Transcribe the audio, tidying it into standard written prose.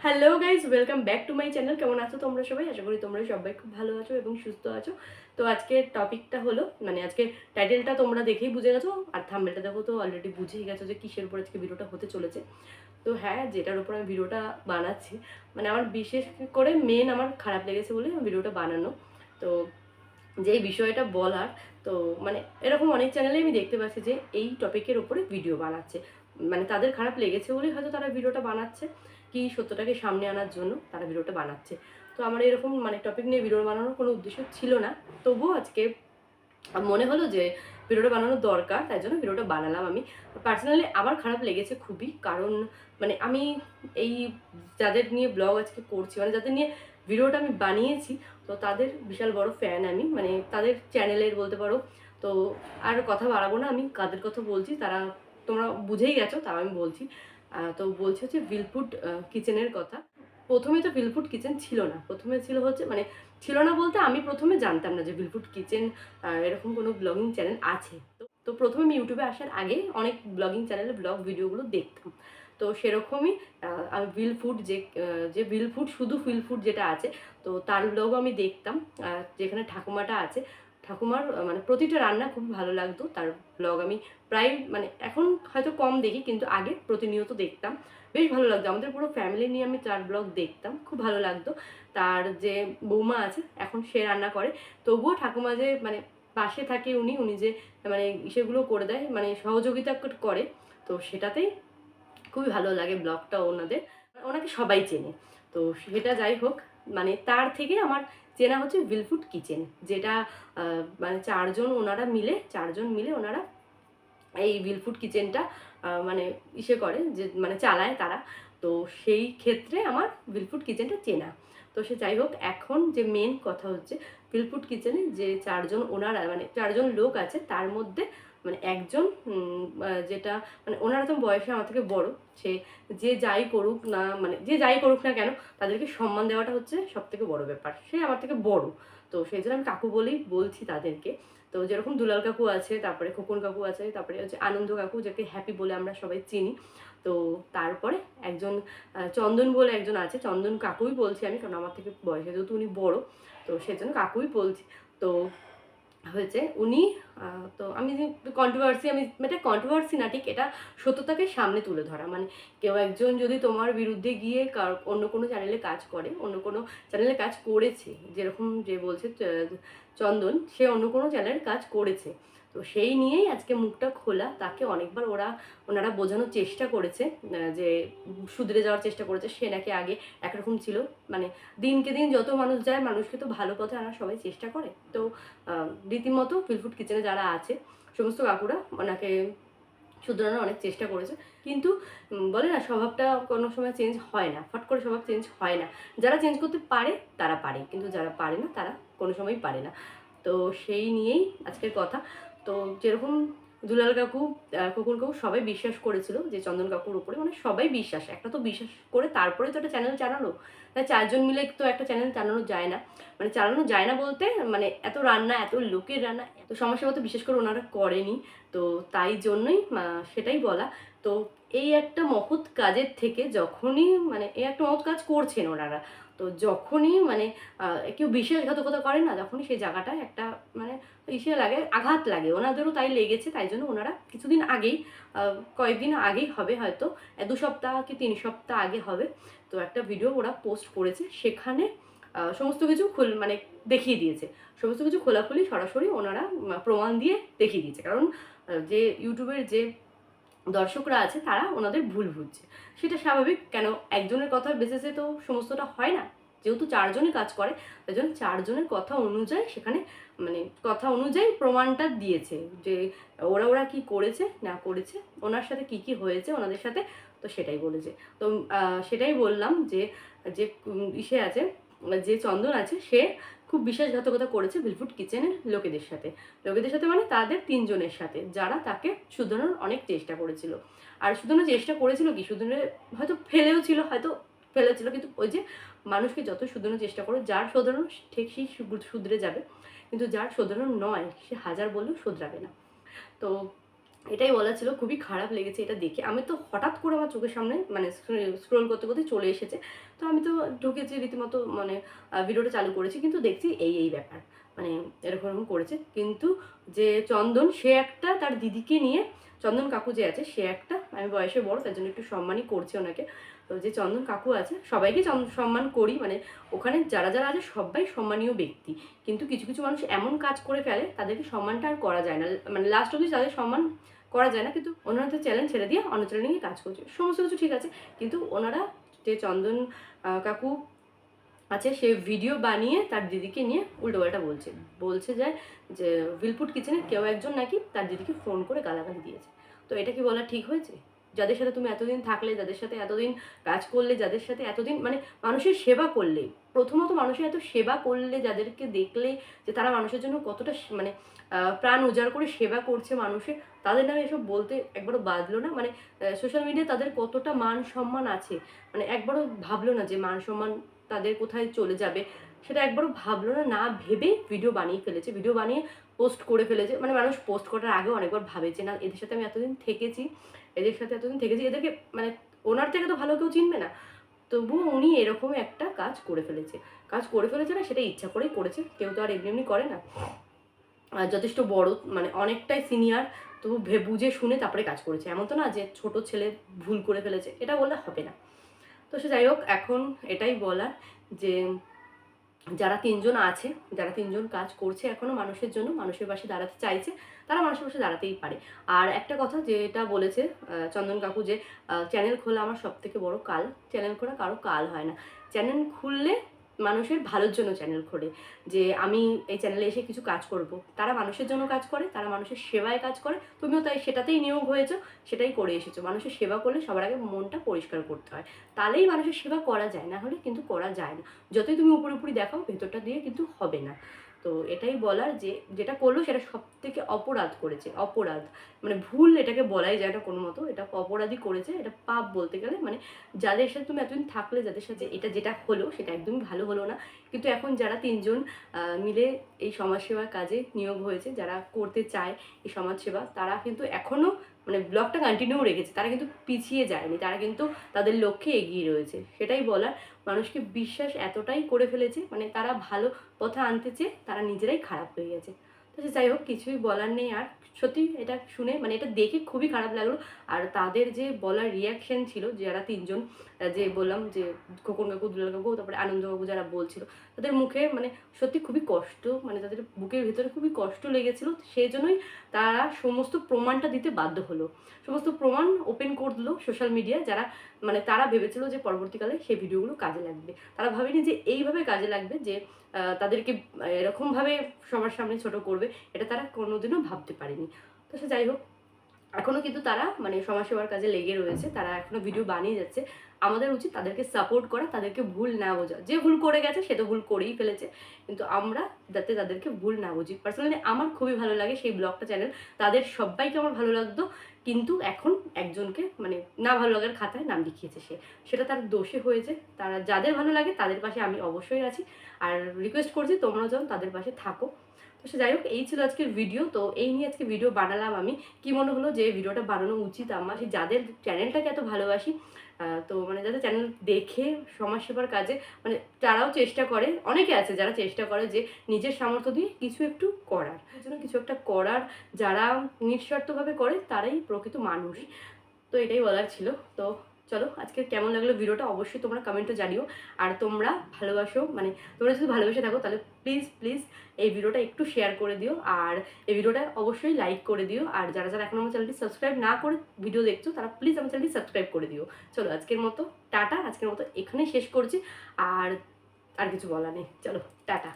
Hello guys, welcome back to my channel. কেমন আছো তোমরা সবাই? আশা করি তোমরা সবাই খুব ভালো আছো এবং সুস্থ আছো। তো আজকের টপিকটা হলো, আজকের টাইটেলটা তোমরা দেখেই বুঝে গেছো, আর থাম্বনেলটা দেখো তো অলরেডি বুঝেই গেছো যে কিসের উপর আজকে ভিডিওটা হতে চলেছে। তো হ্যাঁ, যেটার উপর আমি ভিডিওটা বানাচ্ছি, আমার বিশেষ করে আমার খারাপ লেগেছে বলে ভিডিওটা বানানো। তো যেই বিষয়টা বলার, তো এরকম অনেক চ্যানেলে আমি দেখতে পাচ্ছি যে এই টপিকের ওপরে ভিডিও বানাচ্ছে, তাদের খারাপ লেগেছে বলেই হয়তো তারা ভিডিওটা বানাচ্ছে, কি সত্যটাকে সামনে আনার জন্য তারা ভিডিওটা বানাচ্ছে। তো আমার এরকম টপিক নিয়ে ভিডিও বানানোর কোনো উদ্দেশ্য ছিল না, তবুও আজকে মনে হলো যে ভিডিওটা বানানোর দরকার, তাই জন্য ভিডিওটা বানালাম। আমি পার্সোনালি আমার খারাপ লেগেছে খুবই, কারণ আমি এই যাদের নিয়ে ব্লগ আজকে করছি, যাদের নিয়ে ভিডিওটা আমি বানিয়েছি, তো তাদের বিশাল বড় ফ্যান আমি, তাদের চ্যানেলের বলতে পারো। তো আর কথা বাড়াবো না, আমি কাদের কথা বলছি তারা তোমরা বুঝেই গেছো, তাও আমি বলছি। তো বলছি হচ্ছে ভিলফুড কিচেনের কথা। প্রথমে তো ভিলফুড কিচেন ছিল না, প্রথমে ছিল হচ্ছে ছিল না বলতে আমি প্রথমে জানতাম না যে ভিলফুড কিচেন এরকম কোনো ব্লগিং চ্যানেল আছে। তো প্রথমে আমি ইউটিউবে আসার আগে অনেক ব্লগিং চ্যানেলে ব্লগ ভিডিওগুলো দেখতাম। তো সেরকমই আমি ভিলফুড যে ভিলফুড, শুধু ভিলফুড যেটা আছে, তো তার ব্লগও আমি দেখতাম। যেখানে ঠাকুমাটা আছে, ঠাকুমার প্রতিটা রান্না খুব ভালো লাগতো। তার ব্লগ আমি প্রায় এখন হয়তো কম দেখি, কিন্তু আগে প্রতিনিয়ত দেখতাম, বেশ ভালো লাগতো। আমাদের পুরো ফ্যামিলি নিয়ে আমি তার ব্লগ দেখতাম, খুব ভালো লাগতো। তার যে বৌমা আছে এখন, সে রান্না করে, তবুও ঠাকুমা যে পাশে থাকে, উনি উনি যে সেগুলো করে দেয়, সহযোগিতা করে, তো সেটাতেই খুবই ভালো লাগে ব্লগটা ওনাদের। ওনাকে সবাই চেনে। তো সেটা যাই হোক, তার থেকে আমার চেনা হচ্ছে ভিলফুড কিচেন, যেটা চারজন মিলে ওনারা এই ভিলফুড কিচেনটা করে, যে চালায় তারা। তো সেই ক্ষেত্রে আমার ভিলফুড কিচেনটা চেনা। তো সে যাই হোক, এখন যে মেন কথা হচ্ছে, ভিলফুড কিচেনে যে চারজন ওনারা চারজন লোক আছে, তার মধ্যে একজন যেটা ওনারা তো বয়সে আমার থেকে বড়। সে যে যাই করুক না, যে যাই করুক না কেন, তাদেরকে সম্মান দেওয়াটা হচ্ছে সব থেকে বড় ব্যাপার। সে আমার থেকে বড়, তো সেই জন্য আমি কাকু বলেই বলছি তাদেরকে। তো যেরকম দুলাল কাকু আছে, তারপরে খোকন কাকু আছে, তারপরে হচ্ছে আনন্দ কাকু, যাকে হ্যাপি বলে আমরা সবাই চিনি। তো তারপরে একজন চন্দন বলে একজন আছে, চন্দন কাকুই বলছি আমি, কারণ আমার থেকে বয়সে যেহেতু উনি বড়, তো সেজন্য কাকুই বলছি। তো হয়েছে উনি, তো আমি যে কন্ট্রোভার্সি, এটা কন্ট্রোভার্সি না ঠিক, এটা সত্যতাকে সামনে তুলে ধরা। কেউ একজন যদি তোমার বিরুদ্ধে গিয়ে অন্য কোনো চ্যানেলে কাজ করে, অন্য কোনো চ্যানেলে কাজ করেছে, যেরকম যে বলছে চন্দন, সে অন্য কোনো চ্যানেলের কাজ করেছে, তো সেই নিয়েই আজকে মুখটা খোলা। তাকে অনেকবার ওনারা বোঝানোর চেষ্টা করেছে, যে শুধরে যাওয়ার চেষ্টা করেছে। সে নাকি আগে একরকম ছিল, দিনকে দিন যত মানুষ যায়, মানুষকে তো ভালো পথে আনার সবাই চেষ্টা করে। তো রীতিমতো ভিলফুড কিচেনে যারা আছে সমস্ত কাকুরা ওনাকে শুধরানোর অনেক চেষ্টা করেছে, কিন্তু বলে না, স্বভাবটা কোনো সময় চেঞ্জ হয় না, ফট করে স্বভাব চেঞ্জ হয় না। যারা চেঞ্জ করতে পারে তারা পারে, কিন্তু যারা পারে না তারা কোনো সময়ই পারে না। তো সেই নিয়েই আজকের কথা। তো যেরকম দুলাল কাকু, খোকন কাকু সবাই বিশ্বাস করেছিল যে চন্দন কাকুর উপরে, সবাই বিশ্বাস, একটা তো বিশ্বাস করে তারপরে তো একটা চ্যানেল চালানো। তাই চারজন মিলে তো একটা চ্যানেল চালানো যায় না। চালানো যায় না বলতে, এত রান্না, এত লোকের রান্না, এত সমস্যা মতো বিশেষ করে ওনারা করেনি। তো তাই জন্যই সেটাই বলা। তো এই একটা মহৎ কাজের থেকে যখনই এই একটা মহৎ কাজ করছেন ওনারা, তো যখনই কেউ বিশ্বাসঘাতকতা করে না, তখনই সেই জায়গাটায় একটা ইসে লাগে, আঘাত লাগে। ওনাদেরও তাই লেগেছে, তাই জন্য ওনারা কিছুদিন আগেই, কয়েকদিন আগেই হবে হয়তো, 2 সপ্তাহ কি 3 সপ্তাহ আগে হবে, তো একটা ভিডিও ওরা পোস্ট করেছে। সেখানে সমস্ত কিছু দেখিয়ে দিয়েছে, সমস্ত কিছু খোলাখুলি সরাসরি ওনারা প্রমাণ দিয়ে দেখিয়ে দিয়েছে। কারণ যে ইউটিউবের যে দর্শকরা আছে, তারা ওনাদের ভুল বুঝছে, সেটা স্বাভাবিক। কেন, একজনের কথার বেসিসে তো সমস্তটা হয় না। যেহেতু চারজনই কাজ করে, তাই জন্য চারজনের কথা অনুযায়ী সেখানে কথা অনুযায়ী প্রমাণটা দিয়েছে, যে ওরা ওরা কি করেছে না করেছে, ওনার সাথে কি কি হয়েছে ওনাদের সাথে, তো সেটাই বলেছে। তো সেটাই বললাম যে যে ইসে আছে, যে চন্দন আছে, সে খুব বিশ্বাসঘাতকতা করেছে ভিলফুড কিচেনের লোকেদের সাথে। লোকেদের সাথে তাদের 3 জনের সাথে, যারা তাকে শুধরানোর অনেক চেষ্টা করেছিল। আর শুধরানোর চেষ্টা করেছিল কি, শুধরে হয়তো ফেলেছিল, কিন্তু ওই যে মানুষকে যত শুধরানোর চেষ্টা করো, যার শোধরানো ঠিক সেই শুধরে যাবে, কিন্তু যার শোধরানো নয়, সে হাজার বললেও শোধরাবে না। তো এটাই বলা ছিল। খুবই খারাপ লেগেছে এটা দেখে। আমি তো হঠাৎ করে আমার চোখের সামনে মানে স্ক্রল করতে, করতে চলে এসেছে। তো আমি তো ঢুকেছি রীতিমতো মানে ভিডিওটা চালু করেছি। কিন্তু দেখছি এই ব্যাপার। মানে এরকম, এরকম করেছে। কিন্তু যে চন্দন সে একটা তার দিদিকে নিয়ে, চন্দন কাকু যে আছে সে একটা, আমি বয়সে বড় তার জন্য একটু সম্মানই করছি ওনাকে। তো যে চন্দন কাকু আছে সবাইকে সম্মান করি, মানে ওখানে যারা যারা আছে সবাই সম্মানীয় ব্যক্তি। কিন্তু কিছু কিছু মানুষ এমন কাজ করে ফেলে তাদেরকে সম্মানটা আর করা যায় না, মানে লাস্ট অবধি তাদের সম্মান করা যায় না। কিন্তু ওনারা তো চ্যানেল ছেড়ে দিয়ে অন্য চ্যানেলে নিয়ে কাজ করছে, সমস্ত কিছু ঠিক আছে। কিন্তু ওনারা যে চন্দন কাকু আছে সে ভিডিও বানিয়ে তার দিদিকে নিয়ে উল্টোপাল্টা বলছে, বলছে যে উইলফুড কিচেনে কেউ একজন নাকি তার দিদিকে ফোন করে গালাগালি দিয়েছে। তো এটা কি বলা ঠিক হয়েছে? যাদের সাথে তুমি এতদিন থাকলে, যাদের সাথে এতদিন কাজ করলে, যাদের সাথে এতদিন মানে মানুষের সেবা করলে, প্রথমত মানুষের এত সেবা করলে, যাদেরকে দেখলে যে তারা মানুষের জন্য কতটা মানে প্রাণ উজাড় করে সেবা করছে মানুষের, তাদের নামে এসব বলতে একবারও বাজলো না? মানে সোশ্যাল মিডিয়ায় তাদের কতটা মান সম্মান আছে, মানে একবারও ভাবলো না যে মান সম্মান তাদের কোথায় চলে যাবে? সেটা একবারও ভাবলো না, না ভেবেই ভিডিও বানিয়ে ফেলেছে, ভিডিও বানিয়ে পোস্ট করে ফেলেছে। মানে মানুষ পোস্ট করার আগেও অনেকবার ভাবে যে না এদের সাথে আমি এতদিন থেকেছি, এদেরকে মানে ওনার থেকে তো ভালো কেউ চিনবে না, তবুও উনি এরকম একটা কাজ করে ফেলেছে। কাজ করে ফেলেছে না, সেটা ইচ্ছা করেই করেছে, কেউ তো আর এমনি এমনি করে না। যথেষ্ট বড়, মানে অনেকটাই সিনিয়র, তবু বুঝে শুনে তারপরে কাজ করেছে। এমন তো না যে ছোট ছেলে ভুল করে ফেলেছে, এটা বললে হবে না। তো সে যাই হোক, এখন এটাই বলার যে যারা তিনজন আছে, যারা তিনজন কাজ করছে এখনো মানুষের জন্য, মানুষের পাশে দাঁড়াতে চাইছে, তারা মানুষের পাশে দাঁড়াতেই পারে। আর একটা কথা যেটা বলেছে চন্দন কাকু, যে চ্যানেল খোলা আমার সব থেকে বড় কাল। চ্যানেল খোলা কারো কাল হয় না। চ্যানেল খুললে মানুষের ভালোর জন্য চ্যানেল খোলে, যে আমি এই চ্যানেলে এসে কিছু কাজ করব। তারা মানুষের জন্য কাজ করে, তারা মানুষের সেবায় কাজ করে, তুমিও তাই সেটাতেই নিয়োগ হয়েছো, সেটাই করে এসেছো। মানুষের সেবা করলে সবার আগে মনটা পরিষ্কার করতে হয়, তাহলেই মানুষের সেবা করা যায়, না হলে কিন্তু করা যায় না। যতই তুমি উপরে দেখাও, ভেতরটা দিয়ে কিন্তু হবে না। তো এটাই বলার যে যেটা করলো সেটা সব থেকে অপরাধ করেছে, অপরাধ মানে ভুল, এটাকে বলাই যায় না কোনো মতো, এটা অপরাধই করেছে, এটা পাপ বলতে গেলে। মানে যাদের সাথে তুমি এতদিন থাকলে, যাদের সাথে এটা যেটা হলো সেটা একদমই ভালো হলো না। কিন্তু এখন যারা তিনজন মিলে এই সমাজসেবার কাজে নিয়োগ হয়েছে, যারা করতে চায় এই সমাজসেবা, তারা কিন্তু এখনও মানে ব্লগটা কন্টিনিউ রেখেছে, তারা কিন্তু পিছিয়ে যায়নি, তারা কিন্তু তাদের লক্ষ্যে এগিয়ে রয়েছে। সেটাই বলার, মানুষকে বিশ্বাস এতটাই করে ফেলেছে, মানে তারা ভালো পথে আনতে চেয়ে তারা নিজেরাই খারাপ হয়ে গেছে। তো যাই হোক, কিছুই বলার নেই আর। সত্যি এটা শুনে মানে এটা দেখে খুবই খারাপ লাগলো। আর তাদের যে বলার রিয়াকশন ছিল, যারা তিনজন, যে বললাম যে খোকন কাকু, দুলাল কাকু, তারপরে আনন্দ কাকু যারা বলছিল, তাদের মুখে মানে সত্যি খুবই কষ্ট, মানে তাদের বুকের ভেতরে খুবই কষ্ট লেগেছিল। সেই জন্যই তারা সমস্ত প্রমাণটা দিতে বাধ্য হলো, সমস্ত প্রমাণ ওপেন করলো সোশ্যাল মিডিয়ায়। যারা মানে তারা ভেবেছিল যে পরবর্তীকালে সেই ভিডিওগুলো কাজে লাগবে, তারা ভাবেনি যে এইভাবে কাজে লাগবে, যে তাদেরকে এরকমভাবে সবার সামনে ছোট করবে, এটা তারা কোনোদিনও ভাবতে পারেনি। তো সে যাই হোক, এখনও কিন্তু তারা মানে সমাজসেবার কাজে লেগে রয়েছে, তারা এখনও ভিডিও বানিয়ে যাচ্ছে। আমাদের উচিত তাদেরকে সাপোর্ট করা, তাদেরকে ভুল না বোঝা। যে ভুল করে গেছে সে তো ভুল করেই ফেলেছে, কিন্তু আমরা যাতে তাদেরকে ভুল না বুঝি। পার্সোনালি আমার খুবই ভালো লাগে সেই ব্লগটা চ্যানেল, তাদের সবাইকে আমার ভালো লাগতো। কিন্তু এখন একজনকে মানে না ভালো লাগার খাতায় নাম লিখিয়েছে সে, সেটা তার দোষে হয়েছে। তারা যাদের ভালো লাগে তাদের পাশে আমি অবশ্যই আছি, আর রিকোয়েস্ট করছি তোমরাও যেন তাদের পাশে থাকো। তো সে যাই হোক, এই ছিল আজকের ভিডিও। তো এই নিয়ে আজকে ভিডিও বানালাম আমি। কি মনে হলো যে ভিডিওটা বানানো উচিত আমার, সেই যাদের চ্যানেলটাকে এত ভালোবাসি, তো মানে যাদের চ্যানেল দেখে সমাজসেবার কাজে মানে তারাও চেষ্টা করে, অনেকে আছে যারা চেষ্টা করে যে নিজের সামর্থ্য দিয়ে কিছু একটু করার, এই জন্য কিছু একটা করার, যারা নিঃস্বার্থভাবে করে তারাই প্রকৃত মানুষ। তো এটাই বলার ছিল। তো চলো, আজকে কেমন লাগলো ভিডিওটা অবশ্যই তোমরা কমেন্টে জানিও। আর তোমরা ভালোবাসো, মানে তোমরা যদি ভালোবেসে থাকো তাহলে প্লিজ প্লিজ এই ভিডিওটা একটু শেয়ার করে দিও, আর এই ভিডিওটা অবশ্যই লাইক করে দিও। আর যারা যারা এখন আমার চ্যানেলটি সাবস্ক্রাইব না করে ভিডিও দেখছো, তারা প্লিজ আমার চ্যানেলটি সাবস্ক্রাইব করে দিও। চলো আজকের মতো টাটা, আজকের মতো এখানেই শেষ করছি। আর আর কিছু বলা নেই, চলো টাটা।